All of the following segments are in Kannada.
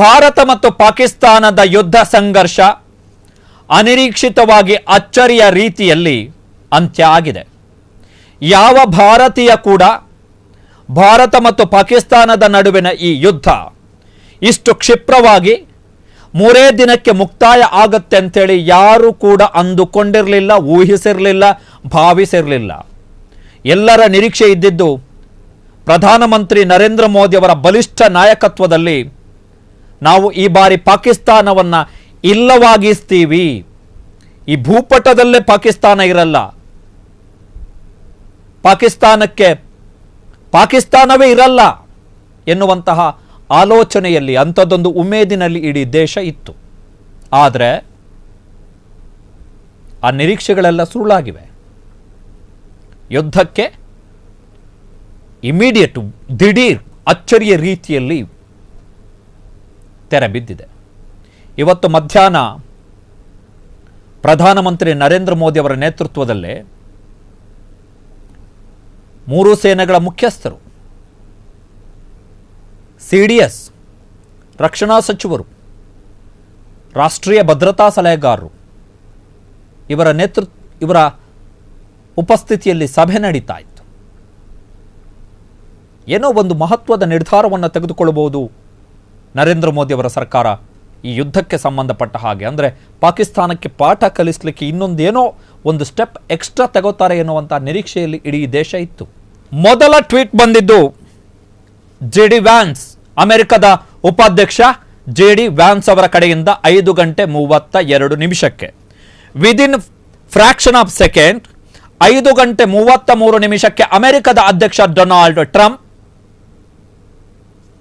ಭಾರತ ಮತ್ತು ಪಾಕಿಸ್ತಾನದ ಯುದ್ಧ ಸಂಘರ್ಷ ಅನಿರೀಕ್ಷಿತವಾಗಿ ಅಚ್ಚರಿಯ ರೀತಿಯಲ್ಲಿ ಅಂತ್ಯ ಆಗಿದೆ. ಯಾವ ಭಾರತೀಯ ಕೂಡ ಭಾರತ ಮತ್ತು ಪಾಕಿಸ್ತಾನದ ನಡುವಿನ ಈ ಯುದ್ಧ ಇಷ್ಟು ಕ್ಷಿಪ್ರವಾಗಿ 3 ದಿನಕ್ಕೆ ಮುಕ್ತಾಯ ಆಗುತ್ತೆ ಅಂತೇಳಿ ಯಾರೂ ಕೂಡ ಅಂದುಕೊಂಡಿರಲಿಲ್ಲ, ಊಹಿಸಿರಲಿಲ್ಲ, ಭಾವಿಸಿರಲಿಲ್ಲ. ಎಲ್ಲರ ನಿರೀಕ್ಷೆ ಇದ್ದಿದ್ದು ಪ್ರಧಾನಮಂತ್ರಿ ನರೇಂದ್ರ ಮೋದಿ ಅವರ ಬಲಿಷ್ಠ ನಾಯಕತ್ವದಲ್ಲಿ ನಾವು ಈ ಬಾರಿ ಪಾಕಿಸ್ತಾನವನ್ನು ಇಲ್ಲವಾಗಿಸ್ತೀವಿ, ಈ ಭೂಪಟದಲ್ಲೇ ಪಾಕಿಸ್ತಾನ ಇರಲ್ಲ, ಪಾಕಿಸ್ತಾನವೇ ಇರಲ್ಲ ಎನ್ನುವಂತಹ ಆಲೋಚನೆಯಲ್ಲಿ, ಅಂಥದ್ದೊಂದು ಉಮೇದಿನಲ್ಲಿ ಇಡೀ ದೇಶ ಇತ್ತು. ಆದರೆ ಆ ನಿರೀಕ್ಷೆಗಳೆಲ್ಲ ಸುಳ್ಳಾಗಿವೆ. ಯುದ್ಧಕ್ಕೆ ಇಮಿಡಿಯೇಟ್, ದಿಢೀರ್, ಅಚ್ಚರಿಯ ರೀತಿಯಲ್ಲಿ ತೆರೆ ಬಿದ್ದಿದೆ. ಇವತ್ತು ಮಧ್ಯಾಹ್ನ ಪ್ರಧಾನಮಂತ್ರಿ ನರೇಂದ್ರ ಮೋದಿ ಅವರ ನೇತೃತ್ವದಲ್ಲೇ 3 ಸೇನೆಗಳ ಮುಖ್ಯಸ್ಥರು, ಸಿಡಿಎಸ್, ರಕ್ಷಣಾ ಸಚಿವರು, ರಾಷ್ಟ್ರೀಯ ಭದ್ರತಾ ಸಲಹೆಗಾರರು ಇವರ ಉಪಸ್ಥಿತಿಯಲ್ಲಿ ಸಭೆ ನಡೀತಾ ಇತ್ತು. ಏನೋ ಒಂದು ಮಹತ್ವದ ನಿರ್ಧಾರವನ್ನು ತೆಗೆದುಕೊಳ್ಳಬಹುದು ನರೇಂದ್ರ ಮೋದಿ ಅವರ ಸರ್ಕಾರ ಈ ಯುದ್ಧಕ್ಕೆ ಸಂಬಂಧಪಟ್ಟ ಹಾಗೆ. ಅಂದರೆ ಪಾಕಿಸ್ತಾನಕ್ಕೆ ಪಾಠ ಕಲಿಸಲಿಕ್ಕೆ ಇನ್ನೊಂದೇನೋ ಒಂದು ಸ್ಟೆಪ್ ಎಕ್ಸ್ಟ್ರಾ ತಗೋತಾರೆ ಎನ್ನುವಂಥ ನಿರೀಕ್ಷೆಯಲ್ಲಿ ಇಡೀ ದೇಶ ಇತ್ತು. ಮೊದಲ ಟ್ವೀಟ್ ಬಂದಿದ್ದು JD ವ್ಯಾನ್ಸ್, ಅಮೆರಿಕದ ಉಪಾಧ್ಯಕ್ಷ JD ವ್ಯಾನ್ಸ್ ಅವರ ಕಡೆಯಿಂದ 5:32 ವಿದಿನ್ ಫ್ರಾಕ್ಷನ್ ಆಫ್ ಸೆಕೆಂಡ್ 5:33 ಅಮೆರಿಕದ ಅಧ್ಯಕ್ಷ ಡೊನಾಲ್ಡ್ ಟ್ರಂಪ್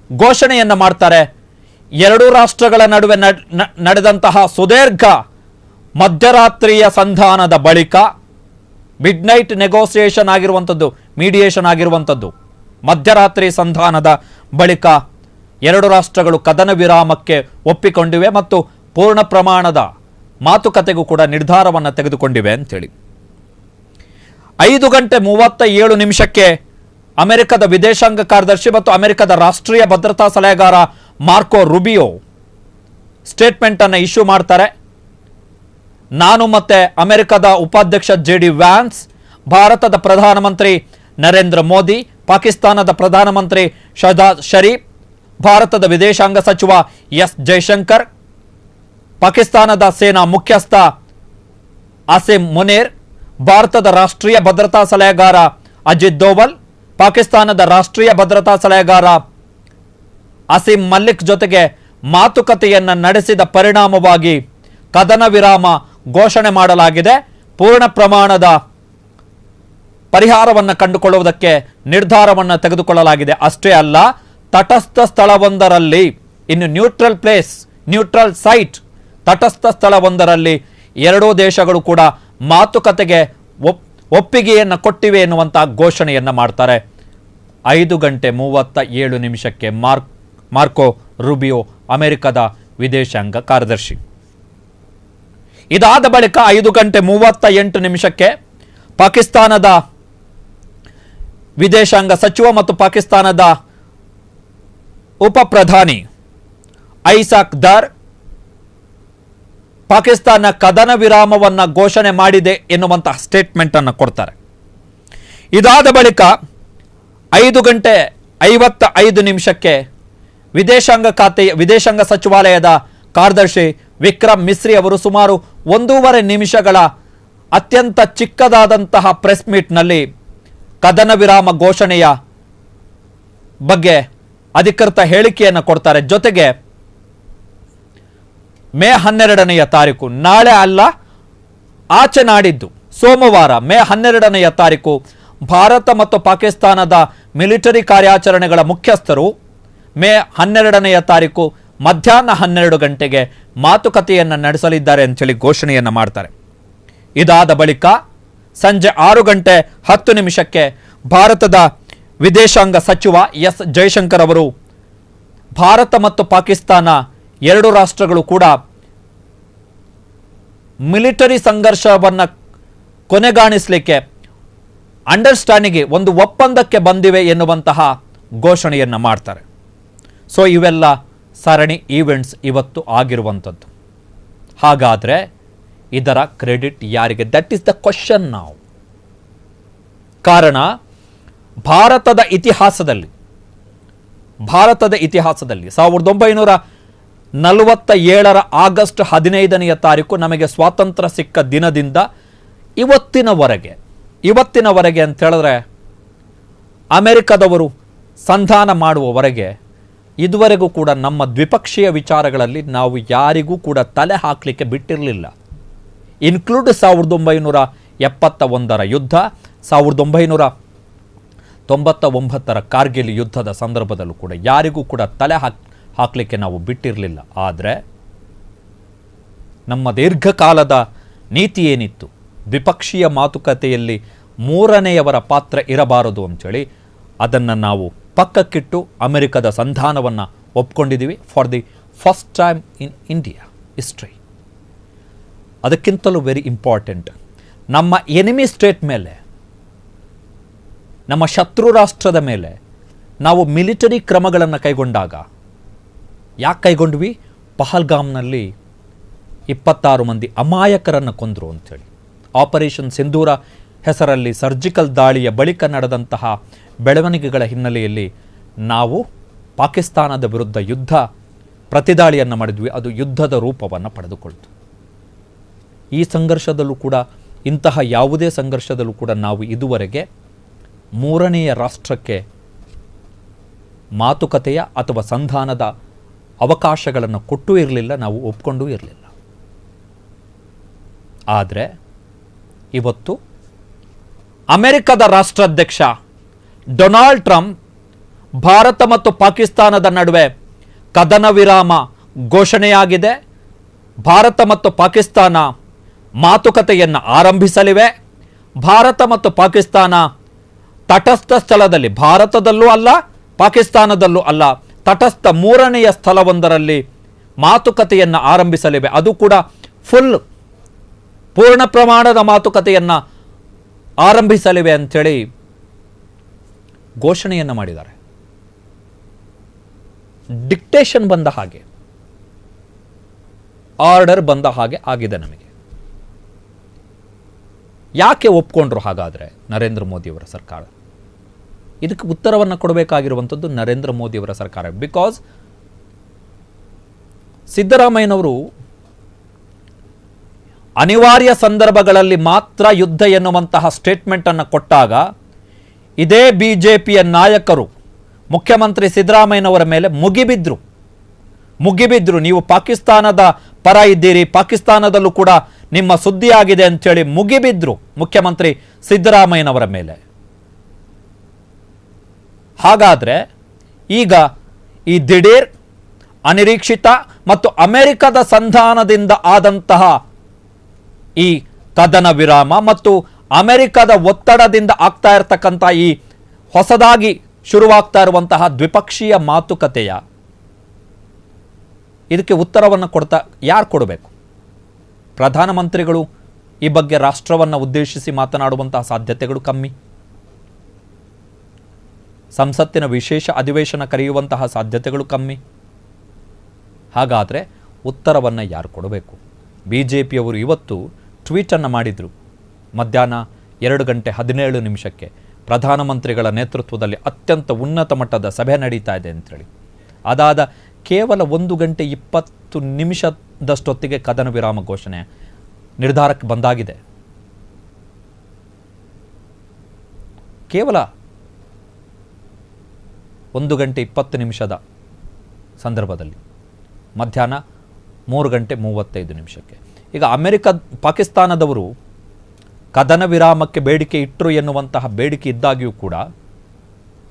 ಘೋಷಣೆಯನ್ನು ಮಾಡ್ತಾರೆ. 2 ರಾಷ್ಟ್ರಗಳ ನಡುವೆ ನಡೆದಂತಹ ಸುದೀರ್ಘ ಮಧ್ಯರಾತ್ರಿಯ ಸಂಧಾನದ ಬಳಿಕ, ಮಿಡ್ನೈಟ್ ನೆಗೋಸಿಯೇಷನ್ ಆಗಿರುವಂಥದ್ದು, ಮೀಡಿಯೇಷನ್ ಆಗಿರುವಂಥದ್ದು, ಮಧ್ಯರಾತ್ರಿ ಸಂಧಾನದ ಬಳಿಕ 2 ರಾಷ್ಟ್ರಗಳು ಕದನ ವಿರಾಮಕ್ಕೆ ಒಪ್ಪಿಕೊಂಡಿವೆ ಮತ್ತು ಪೂರ್ಣ ಪ್ರಮಾಣದ ಮಾತುಕತೆಗೂ ಕೂಡ ನಿರ್ಧಾರವನ್ನು ತೆಗೆದುಕೊಂಡಿವೆ ಅಂತೇಳಿ 5:37 ಅಮೆರಿಕದ ವಿದೇಶಾಂಗ ಕಾರ್ಯದರ್ಶಿ ಮತ್ತು ಅಮೆರಿಕದ ರಾಷ್ಟ್ರೀಯ ಭದ್ರತಾ ಸಲಹೆಗಾರ ಮಾರ್ಕೋ ರೂಬಿಯೋ ಸ್ಟೇಟ್ಮೆಂಟ್ ಅನ್ನು ಇಶ್ಯೂ ಮಾಡ್ತಾರೆ. ನಾನು ಮತ್ತೆ ಅಮೆರಿಕದ ಉಪಾಧ್ಯಕ್ಷ JD ವ್ಯಾನ್ಸ್, ಭಾರತದ ಪ್ರಧಾನಮಂತ್ರಿ ನರೇಂದ್ರ ಮೋದಿ, ಪಾಕಿಸ್ತಾನದ ಪ್ರಧಾನಮಂತ್ರಿ ಶಹಬಾಜ್ ಶರೀಫ್, ಭಾರತದ ವಿದೇಶಾಂಗ ಸಚಿವ ಎಸ್ ಜೈಶಂಕರ್, ಪಾಕಿಸ್ತಾನದ ಸೇನಾ ಮುಖ್ಯಸ್ಥ ಅಸಿಂ ಮುನೀರ್, ಭಾರತದ ರಾಷ್ಟ್ರೀಯ ಭದ್ರತಾ ಸಲಹೆಗಾರ ಅಜಿತ್ ದೋವಲ್, ಪಾಕಿಸ್ತಾನದ ರಾಷ್ಟ್ರೀಯ ಭದ್ರತಾ ಸಲಹೆಗಾರ ಅಸಿಂ ಮಲ್ಲಿಕ್ ಜೊತೆಗೆ ಮಾತುಕತೆಯನ್ನು ನಡೆಸಿದ ಪರಿಣಾಮವಾಗಿ ಕದನ ವಿರಾಮ ಘೋಷಣೆ ಮಾಡಲಾಗಿದೆ. ಪೂರ್ಣ ಪ್ರಮಾಣದ ಪರಿಹಾರವನ್ನು ಕಂಡುಕೊಳ್ಳುವುದಕ್ಕೆ ನಿರ್ಧಾರವನ್ನು ತೆಗೆದುಕೊಳ್ಳಲಾಗಿದೆ. ಅಷ್ಟೇ ಅಲ್ಲ, ತಟಸ್ಥ ಸ್ಥಳವೊಂದರಲ್ಲಿ, ಇನ್ನು ನ್ಯೂಟ್ರಲ್ ಸೈಟ್, ತಟಸ್ಥ ಸ್ಥಳವೊಂದರಲ್ಲಿ 2 ದೇಶಗಳು ಕೂಡ ಮಾತುಕತೆಗೆ ಒಪ್ಪಿಗೆಯನ್ನು ಕೊಟ್ಟಿವೆ ಎನ್ನುವಂತಹ ಘೋಷಣೆಯನ್ನು ಮಾಡ್ತಾರೆ. 5:37 ಮಾರ್ಕೋ ರೂಬಿಯೋ, ಅಮೆರಿಕದ ವಿದೇಶಾಂಗ ಕಾರ್ಯದರ್ಶಿ. ಇದಾದ ಬಳಿಕ 5:38 ಪಾಕಿಸ್ತಾನದ ವಿದೇಶಾಂಗ ಸಚಿವ ಮತ್ತು ಪಾಕಿಸ್ತಾನದ ಉಪ ಪ್ರಧಾನಿ ಐಸಾಕ್ ದಾರ್ ಪಾಕಿಸ್ತಾನ ಕದನ ವಿರಾಮವನ್ನು ಘೋಷಣೆ ಮಾಡಿದೆ ಎನ್ನುವಂತಹ ಸ್ಟೇಟ್ಮೆಂಟ್ ಅನ್ನು ಕೊಡ್ತಾರೆ. ಇದಾದ ಬಳಿಕ 5:55 ವಿದೇಶಾಂಗ ಸಚಿವಾಲಯದ ಕಾರ್ಯದರ್ಶಿ ವಿಕ್ರಮ್ ಮಿಸ್ರಿ ಅವರು ಸುಮಾರು 1.5 ನಿಮಿಷಗಳ ಅತ್ಯಂತ ಚಿಕ್ಕದಾದಂತಹ ಪ್ರೆಸ್ ಮೀಟ್ನಲ್ಲಿ ಕದನ ವಿರಾಮ ಘೋಷಣೆಯ ಬಗ್ಗೆ ಅಧಿಕೃತ ಹೇಳಿಕೆಯನ್ನು ಕೊಡ್ತಾರೆ. ಜೊತೆಗೆ ಮೇ 12 ನಾಳೆ ಅಲ್ಲ, ಆಚೆ ನಾಡಿದ್ದು ಸೋಮವಾರ ಮೇ 12 ಭಾರತ ಮತ್ತು ಪಾಕಿಸ್ತಾನದ ಮಿಲಿಟರಿ ಕಾರ್ಯಾಚರಣೆಗಳ ಮುಖ್ಯಸ್ಥರು ಮೇ 12 ಮಧ್ಯಾಹ್ನ 12 ಗಂಟೆಗೆ ಮಾತುಕತೆಯನ್ನು ನಡೆಸಲಿದ್ದಾರೆ ಅಂತೇಳಿ ಘೋಷಣೆಯನ್ನು ಮಾಡ್ತಾರೆ. ಇದಾದ ಬಳಿಕ ಸಂಜೆ 6:10 ಭಾರತದ ವಿದೇಶಾಂಗ ಸಚಿವ ಎಸ್ ಜೈಶಂಕರ್ ಅವರು ಭಾರತ ಮತ್ತು ಪಾಕಿಸ್ತಾನ 2 ರಾಷ್ಟ್ರಗಳು ಕೂಡ ಮಿಲಿಟರಿ ಸಂಘರ್ಷವನ್ನು ಕೊನೆಗಾಣಿಸಲಿಕ್ಕೆ ಅಂಡರ್ಸ್ಟ್ಯಾಂಡಿಂಗ್ಗೆ, ಒಂದು ಒಪ್ಪಂದಕ್ಕೆ ಬಂದಿವೆ ಎನ್ನುವಂತಹ ಘೋಷಣೆಯನ್ನು ಮಾಡ್ತಾರೆ. ಸೊ ಇವೆಲ್ಲ ಸರಣಿ ಈವೆಂಟ್ಸ್ ಇವತ್ತು ಆಗಿರುವಂಥದ್ದು. ಹಾಗಾದರೆ ಇದರ ಕ್ರೆಡಿಟ್ ಯಾರಿಗೆ? ದಟ್ ಈಸ್ ದ ಕ್ವಶನ್ ನಾವು. ಕಾರಣ ಭಾರತದ ಇತಿಹಾಸದಲ್ಲಿ 1947 ಆಗಸ್ಟ್ 15ನೇ ತಾರೀಕು ನಮಗೆ ಸ್ವಾತಂತ್ರ್ಯ ಸಿಕ್ಕ ದಿನದಿಂದ ಇವತ್ತಿನವರೆಗೆ ಅಂತ ಹೇಳಿದ್ರೆ ಅಮೆರಿಕದವರು ಸಂಧಾನ ಮಾಡುವವರೆಗೆ ಇದುವರೆಗೂ ಕೂಡ ನಮ್ಮ ದ್ವಿಪಕ್ಷೀಯ ವಿಚಾರಗಳಲ್ಲಿ ನಾವು ಯಾರಿಗೂ ಕೂಡ ತಲೆ ಹಾಕಲಿಕ್ಕೆ ಬಿಟ್ಟಿರಲಿಲ್ಲ. ಇನ್ಕ್ಲೂಡ್ 1971ರ ಯುದ್ಧ, 1999ರ ಕಾರ್ಗಿಲ್ ಯುದ್ಧದ ಸಂದರ್ಭದಲ್ಲೂ ಕೂಡ ಯಾರಿಗೂ ಕೂಡ ತಲೆ ಹಾಕಲಿಕ್ಕೆ ನಾವು ಬಿಟ್ಟಿರಲಿಲ್ಲ. ಆದರೆ ನಮ್ಮ ದೀರ್ಘಕಾಲದ ನೀತಿ ಏನಿತ್ತು, ದ್ವಿಪಕ್ಷೀಯ ಮಾತುಕತೆಯಲ್ಲಿ ಮೂರನೆಯವರ ಪಾತ್ರ ಇರಬಾರದು ಅಂಥೇಳಿ ಅದನ್ನು ನಾವು ಪಕ್ಕಕ್ಕಿಟ್ಟು ಅಮೆರಿಕದ ಸಂಧಾನವನ್ನು ಒಪ್ಕೊಂಡಿದ್ದೀವಿ for the first time in India history. ಅದಕ್ಕಿಂತಲೂ ವೆರಿ ಇಂಪಾರ್ಟೆಂಟ್, ನಮ್ಮ ಎನಿಮಿ ಸ್ಟೇಟ್ ಮೇಲೆ, ನಮ್ಮ ಶತ್ರು ರಾಷ್ಟ್ರದ ಮೇಲೆ ನಾವು ಮಿಲಿಟರಿ ಕ್ರಮಗಳನ್ನು ಕೈಗೊಂಡಾಗ, ಯಾಕೆ ಕೈಗೊಂಡ್ವಿ? ಪಹಲ್ಗಾಮ್ನಲ್ಲಿ 26 ಮಂದಿ ಅಮಾಯಕರನ್ನು ಕೊಂದರು ಅಂಥೇಳಿ. ಆಪರೇಷನ್ ಸಿಂಧೂರ ಹೆಸರಲ್ಲಿ ಸರ್ಜಿಕಲ್ ದಾಳಿಯ ಬಳಿಕ ನಡೆದಂತಹ ಬೆಳವಣಿಗೆಗಳ ಹಿನ್ನೆಲೆಯಲ್ಲಿ ನಾವು ಪಾಕಿಸ್ತಾನದ ವಿರುದ್ಧ ಯುದ್ಧ ಪ್ರತಿದಾಳಿಯನ್ನು ಮಾಡಿದ್ವಿ. ಅದು ಯುದ್ಧದ ರೂಪವನ್ನು ಪಡೆದುಕೊಳ್ತು. ಈ ಸಂಘರ್ಷದಲ್ಲೂ ಕೂಡ, ಇಂತಹ ಯಾವುದೇ ಸಂಘರ್ಷದಲ್ಲೂ ಕೂಡ ನಾವು ಇದುವರೆಗೆ ಮೂರನೆಯ ರಾಷ್ಟ್ರಕ್ಕೆ ಮಾತುಕತೆಯ ಅಥವಾ ಸಂಧಾನದ ಅವಕಾಶಗಳನ್ನು ಕೊಟ್ಟೂ ಇರಲಿಲ್ಲ, ನಾವು ಒಪ್ಕೊಂಡೂ ಇರಲಿಲ್ಲ. ಆದರೆ ಇವತ್ತು ಅಮೆರಿಕದ ರಾಷ್ಟ್ರಾಧ್ಯಕ್ಷ ಡೊನಾಲ್ಡ್ ಟ್ರಂಪ್ ಭಾರತ ಮತ್ತು ಪಾಕಿಸ್ತಾನದ ನಡುವೆ ಕದನ ವಿರಾಮ ಘೋಷಣೆಯಾಗಿದೆ, ಭಾರತ ಮತ್ತು ಪಾಕಿಸ್ತಾನ ಮಾತುಕತೆಯನ್ನು ಆರಂಭಿಸಲಿವೆ, ಭಾರತ ಮತ್ತು ಪಾಕಿಸ್ತಾನ ತಟಸ್ಥ ಸ್ಥಳದಲ್ಲಿ, ಭಾರತದಲ್ಲೂ ಅಲ್ಲ ಪಾಕಿಸ್ತಾನದಲ್ಲೂ ಅಲ್ಲ, ತಟಸ್ಥ ಮೂರನೆಯ ಸ್ಥಳವೊಂದರಲ್ಲಿ ಮಾತುಕತೆಯನ್ನು ಆರಂಭಿಸಲಿವೆ. ಅದು ಕೂಡ ಪೂರ್ಣ ಪ್ರಮಾಣದ ಮಾತುಕತೆಯನ್ನು ಆರಂಭಿಸಲಿವೆ ಅಂಥೇಳಿ ಘೋಷಣೆಯನ್ನು ಮಾಡಿದ್ದಾರೆ. ಡಿಕ್ಟೇಷನ್ ಬಂದ ಹಾಗೆ, ಆರ್ಡರ್ ಬಂದ ಹಾಗೆ ಆಗಿದೆ ನಮಗೆ. ಯಾಕೆ ಒಪ್ಕೊಂಡ್ರು ಹಾಗಾದರೆ ನರೇಂದ್ರ ಮೋದಿಯವರ ಸರ್ಕಾರ? ಇದಕ್ಕೆ ಉತ್ತರವನ್ನು ಕೊಡಬೇಕಾಗಿರುವಂಥದ್ದು ನರೇಂದ್ರ ಮೋದಿಯವರ ಸರ್ಕಾರ. ಬಿಕಾಸ್ ಸಿದ್ದರಾಮಯ್ಯನವರು ಅನಿವಾರ್ಯ ಸಂದರ್ಭಗಳಲ್ಲಿ ಮಾತ್ರ ಯುದ್ಧ ಎನ್ನುವಂತಹ ಸ್ಟೇಟ್ಮೆಂಟ್ ಅನ್ನು ಕೊಟ್ಟಾಗ ಇದೇ ಬಿಜೆಪಿಯ ನಾಯಕರು ಮುಖ್ಯಮಂತ್ರಿ ಸಿದ್ದರಾಮಯ್ಯನವರ ಮೇಲೆ ಮುಗಿಬಿದ್ರು. ನೀವು ಪಾಕಿಸ್ತಾನದ ಪರ ಇದ್ದೀರಿ, ಪಾಕಿಸ್ತಾನದಲ್ಲೂ ಕೂಡ ನಿಮ್ಮ ಸುದ್ದಿ ಆಗಿದೆ ಅಂತೇಳಿ ಮುಗಿಬಿದ್ರು ಮುಖ್ಯಮಂತ್ರಿ ಸಿದ್ದರಾಮಯ್ಯನವರ ಮೇಲೆ. ಹಾಗಾದರೆ ಈಗ ಈ ದಿಢೀರ್, ಅನಿರೀಕ್ಷಿತ ಮತ್ತು ಅಮೆರಿಕದ ಸಂಧಾನದಿಂದ ಆದಂತಹ ಈ ಕದನ ವಿರಾಮ ಮತ್ತು ಅಮೆರಿಕದ ಒತ್ತಡದಿಂದ ಆಗ್ತಾ ಇರತಕ್ಕಂಥ ಈ ಹೊಸದಾಗಿ ಶುರುವಾಗ್ತಾ ಇರುವಂತಹ ದ್ವಿಪಕ್ಷೀಯ ಮಾತುಕತೆಯ ಇದಕ್ಕೆ ಉತ್ತರವನ್ನು ಯಾರು ಕೊಡಬೇಕು? ಪ್ರಧಾನಮಂತ್ರಿಗಳು ಈ ಬಗ್ಗೆ ರಾಷ್ಟ್ರವನ್ನು ಉದ್ದೇಶಿಸಿ ಮಾತನಾಡುವಂತಹ ಸಾಧ್ಯತೆಗಳು ಕಮ್ಮಿ. ಸಂಸತ್ತಿನ ವಿಶೇಷ ಅಧಿವೇಶನ ಕರೆಯುವಂತಹ ಸಾಧ್ಯತೆಗಳು ಕಮ್ಮಿ. ಹಾಗಾದರೆ ಉತ್ತರವನ್ನು ಯಾರು ಕೊಡಬೇಕು? ಬಿಜೆಪಿಯವರು ಇವತ್ತು ಟ್ವೀಟನ್ನು ಮಾಡಿದರು. ಮಧ್ಯಾಹ್ನ 2:17 ಪ್ರಧಾನಮಂತ್ರಿಗಳ ನೇತೃತ್ವದಲ್ಲಿ ಅತ್ಯಂತ ಉನ್ನತ ಮಟ್ಟದ ಸಭೆ ನಡೀತಾ ಇದೆ ಅಂಥೇಳಿ. ಅದಾದ ಕೇವಲ 1:20 ಕದನ ವಿರಾಮ ಘೋಷಣೆ ನಿರ್ಧಾರಕ್ಕೆ ಬಂದಾಗಿದೆ. ಕೇವಲ 1:20 ಸಂದರ್ಭದಲ್ಲಿ ಮಧ್ಯಾಹ್ನ 3:35. ಈಗ ಪಾಕಿಸ್ತಾನದವರು ಕದನ ವಿರಾಮಕ್ಕೆ ಬೇಡಿಕೆ ಇಟ್ಟರು ಎನ್ನುವಂತಹ ಬೇಡಿಕೆ ಇದ್ದಾಗಿಯೂ ಕೂಡ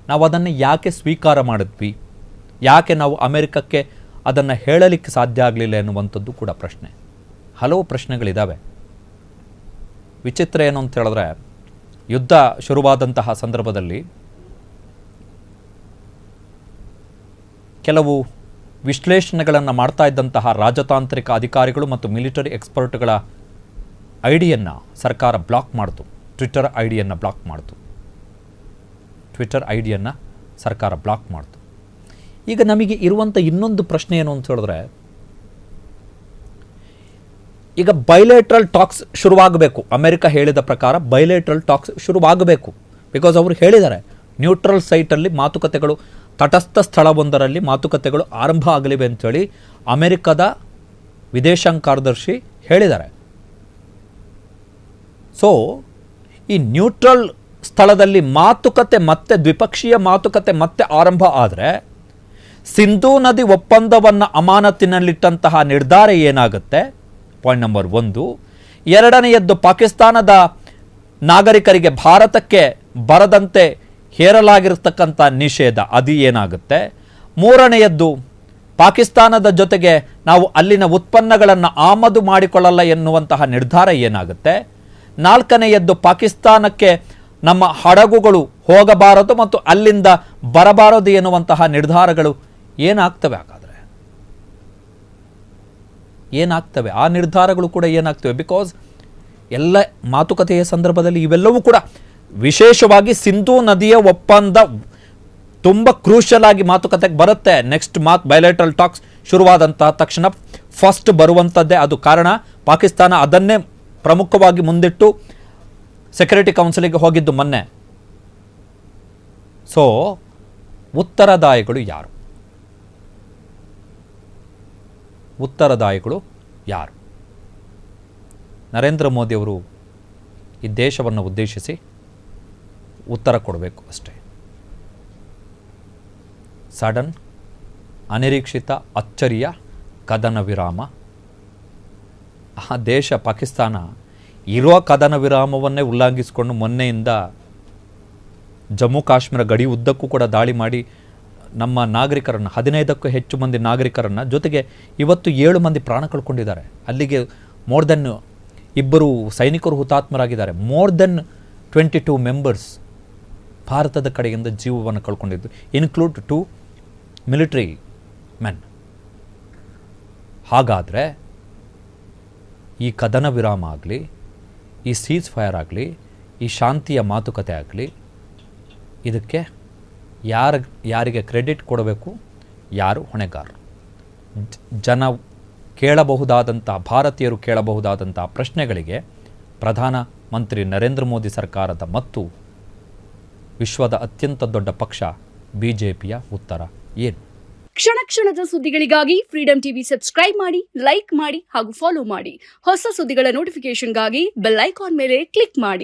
ನಾವು ಅದನ್ನು ಯಾಕೆ ಸ್ವೀಕಾರ ಮಾಡಿದ್ವಿ, ಯಾಕೆ ನಾವು ಅಮೆರಿಕಕ್ಕೆ ಅದನ್ನು ಹೇಳಲಿಕ್ಕೆ ಸಾಧ್ಯ ಆಗಲಿಲ್ಲ ಎನ್ನುವಂಥದ್ದು ಕೂಡ ಪ್ರಶ್ನೆ. ಹಲವು ಪ್ರಶ್ನೆಗಳಿದ್ದಾವೆ. ವಿಚಿತ್ರ ಏನು ಅಂತ ಹೇಳಿದ್ರೆ, ಯುದ್ಧ ಶುರುವಾದಂತಹ ಸಂದರ್ಭದಲ್ಲಿ ಕೆಲವು ವಿಶ್ಲೇಷಣೆಗಳನ್ನು ಮಾಡ್ತಾ ಇದ್ದಂತಹ ರಾಜತಾಂತ್ರಿಕ ಅಧಿಕಾರಿಗಳು ಮತ್ತು ಮಿಲಿಟರಿ ಎಕ್ಸ್ಪರ್ಟ್ಗಳ ಐಡಿಯನ್ನು ಸರ್ಕಾರ ಬ್ಲಾಕ್ ಮಾಡಿತು. ಟ್ವಿಟರ್ ಐಡಿಯನ್ನು ಸರ್ಕಾರ ಬ್ಲಾಕ್ ಮಾಡಿತು. ಈಗ ನಮಗೆ ಇರುವಂಥ ಇನ್ನೊಂದು ಪ್ರಶ್ನೆ ಏನು ಅಂತ ಹೇಳಿದ್ರೆ, ಈಗ ಬೈಲೇಟ್ರಲ್ ಟಾಕ್ಸ್ ಶುರುವಾಗಬೇಕು. ಅಮೆರಿಕ ಹೇಳಿದ ಪ್ರಕಾರ ಬೈಲೇಟ್ರಲ್ ಟಾಕ್ಸ್ ಶುರುವಾಗಬೇಕು. ಬಿಕಾಸ್ ಅವರು ಹೇಳಿದ್ದಾರೆ ನ್ಯೂಟ್ರಲ್ ಸೈಟಲ್ಲಿ ಮಾತುಕತೆಗಳು, ತಟಸ್ಥ ಸ್ಥಳವೊಂದರಲ್ಲಿ ಮಾತುಕತೆಗಳು ಆರಂಭ ಆಗಲಿವೆ ಅಂತೇಳಿ ಅಮೆರಿಕದ ವಿದೇಶಾಂಗ ಕಾರ್ಯದರ್ಶಿ ಹೇಳಿದ್ದಾರೆ. ಸೊ ಈ ನ್ಯೂಟ್ರಲ್ ಸ್ಥಳದಲ್ಲಿ ಮಾತುಕತೆ ಮತ್ತೆ ದ್ವಿಪಕ್ಷೀಯ ಮಾತುಕತೆ ಮತ್ತೆ ಆರಂಭ ಆದರೆ ಸಿಂಧೂ ನದಿ ಒಪ್ಪಂದವನ್ನು ಅಮಾನತಿನಲ್ಲಿಟ್ಟಂತಹ ನಿರ್ಧಾರ ಏನಾಗುತ್ತೆ? Point number 1. ಎರಡನೆಯದ್ದು, ಪಾಕಿಸ್ತಾನದ ನಾಗರಿಕರಿಗೆ ಭಾರತಕ್ಕೆ ಬರದಂತೆ ಹೇರಲಾಗಿರತಕ್ಕಂಥ ನಿಷೇಧ, ಅದು ಏನಾಗುತ್ತೆ? ಮೂರನೆಯದ್ದು, ಪಾಕಿಸ್ತಾನದ ಜೊತೆಗೆ ನಾವು ಅಲ್ಲಿನ ಉತ್ಪನ್ನಗಳನ್ನು ಆಮದು ಮಾಡಿಕೊಳ್ಳಲ್ಲ ಎನ್ನುವಂತಹ ನಿರ್ಧಾರ ಏನಾಗುತ್ತೆ? ನಾಲ್ಕನೆಯದ್ದು, ಪಾಕಿಸ್ತಾನಕ್ಕೆ ನಮ್ಮ ಹಡಗುಗಳು ಹೋಗಬಾರದು ಮತ್ತು ಅಲ್ಲಿಂದ ಬರಬಾರದು ಎನ್ನುವಂತಹ ನಿರ್ಧಾರಗಳು ಏನಾಗ್ತವೆ? ಹಾಗಾದರೆ ಏನಾಗ್ತವೆ? ಆ ನಿರ್ಧಾರಗಳು ಕೂಡ ಏನಾಗ್ತವೆ? ಬಿಕಾಸ್ ಎಲ್ಲ ಮಾತುಕತೆಯ ಸಂದರ್ಭದಲ್ಲಿ ಇವೆಲ್ಲವೂ ಕೂಡ, ವಿಶೇಷವಾಗಿ ಸಿಂಧೂ ನದಿಯ ಒಪ್ಪಂದ ತುಂಬ ಕ್ರೂಷಲ್ ಆಗಿ ಮಾತುಕತೆಗೆ ಬರುತ್ತೆ. ನೆಕ್ಸ್ಟ್ ಬೈಲೇಟ್ರಲ್ ಟಾಕ್ಸ್ ಶುರುವಾದಂತಹ ತಕ್ಷಣ ಫಸ್ಟ್ ಬರುವಂಥದ್ದೇ ಅದು. ಕಾರಣ ಪಾಕಿಸ್ತಾನ ಅದನ್ನೇ ಪ್ರಮುಖವಾಗಿ ಮುಂದಿಟ್ಟು ಸೆಕ್ಯೂರಿಟಿ ಕೌನ್ಸಿಲಿಗೆ ಹೋಗಿದ್ದು ಮೊನ್ನೆ. ಸೊ ಉತ್ತರದಾಯಿಗಳು ಯಾರು? ಉತ್ತರದಾಯಿಗಳು ಯಾರು? ನರೇಂದ್ರ ಮೋದಿಯವರು ಈ ದೇಶವನ್ನು ಉದ್ದೇಶಿಸಿ ಉತ್ತರ ಕೊಡಬೇಕು ಅಷ್ಟೇ. ಸಡನ್, ಅನಿರೀಕ್ಷಿತ, ಅಚ್ಚರಿಯ ಕದನ ವಿರಾಮ. ಆ ದೇಶ ಪಾಕಿಸ್ತಾನ ಇರುವ ಕದನ ವಿರಾಮವನ್ನೇ ಉಲ್ಲಂಘಿಸಿಕೊಂಡು ಮೊನ್ನೆಯಿಂದ ಜಮ್ಮು ಕಾಶ್ಮೀರ ಗಡಿ ಉದ್ದಕ್ಕೂ ಕೂಡ ದಾಳಿ ಮಾಡಿ ನಮ್ಮ ನಾಗರಿಕರನ್ನು, 15ಕ್ಕೂ ಹೆಚ್ಚು ಮಂದಿ ನಾಗರಿಕರನ್ನು, ಜೊತೆಗೆ ಇವತ್ತು 7 ಮಂದಿ ಪ್ರಾಣ ಕಳ್ಕೊಂಡಿದ್ದಾರೆ. ಅಲ್ಲಿಗೆ ಮೋರ್ ದೆನ್ 2 ಸೈನಿಕರು ಹುತಾತ್ಮರಾಗಿದ್ದಾರೆ. ಮೋರ್ ದೆನ್ 22 ಮೆಂಬರ್ಸ್ ಭಾರತದ ಕಡೆಯಿಂದ ಜೀವವನ್ನು ಕಳ್ಕೊಂಡಿದ್ದು, ಇನ್ಕ್ಲೂಡ್ 2 ಮಿಲಿಟರಿ ಮೆನ್. ಹಾಗಾದರೆ ಈ ಕದನ ವಿರಾಮ ಆಗಲಿ, ಈ ಸೀಸ್ ಫೈರ್ ಆಗಲಿ, ಈ ಶಾಂತಿಯ ಮಾತುಕತೆ ಆಗಲಿ, ಇದಕ್ಕೆ ಯಾರಿಗೆ ಕ್ರೆಡಿಟ್ ಕೊಡಬೇಕು? ಯಾರು ಹೊಣೆಗಾರರು? ಜನ ಕೇಳಬಹುದಾದಂಥ, ಭಾರತೀಯರು ಕೇಳಬಹುದಾದಂಥ ಪ್ರಶ್ನೆಗಳಿಗೆ ಪ್ರಧಾನಮಂತ್ರಿ ನರೇಂದ್ರ ಮೋದಿ ಸರ್ಕಾರದ ಮತ್ತು ವಿಶ್ವದ ಅತ್ಯಂತ ದೊಡ್ಡ ಪಕ್ಷ ಬಿಜೆಪಿಯ ಉತ್ತರ ಏನು? ಕ್ಷಣ ಕ್ಷಣದ ಸುದ್ದಿಗಳಿಗಾಗಿ ಫ್ರೀಡಂ ಟಿವಿ ಸಬ್ಸ್ಕ್ರೈಬ್ ಮಾಡಿ, ಲೈಕ್ ಮಾಡಿ ಹಾಗೂ ಫಾಲೋ ಮಾಡಿ. ಹೊಸ ಸುದ್ದಿಗಳ ನೋಟಿಫಿಕೇಶನ್ಗಾಗಿ ಬೆಲ್ ಐಕಾನ್ ಮೇಲೆ ಕ್ಲಿಕ್ ಮಾಡಿ.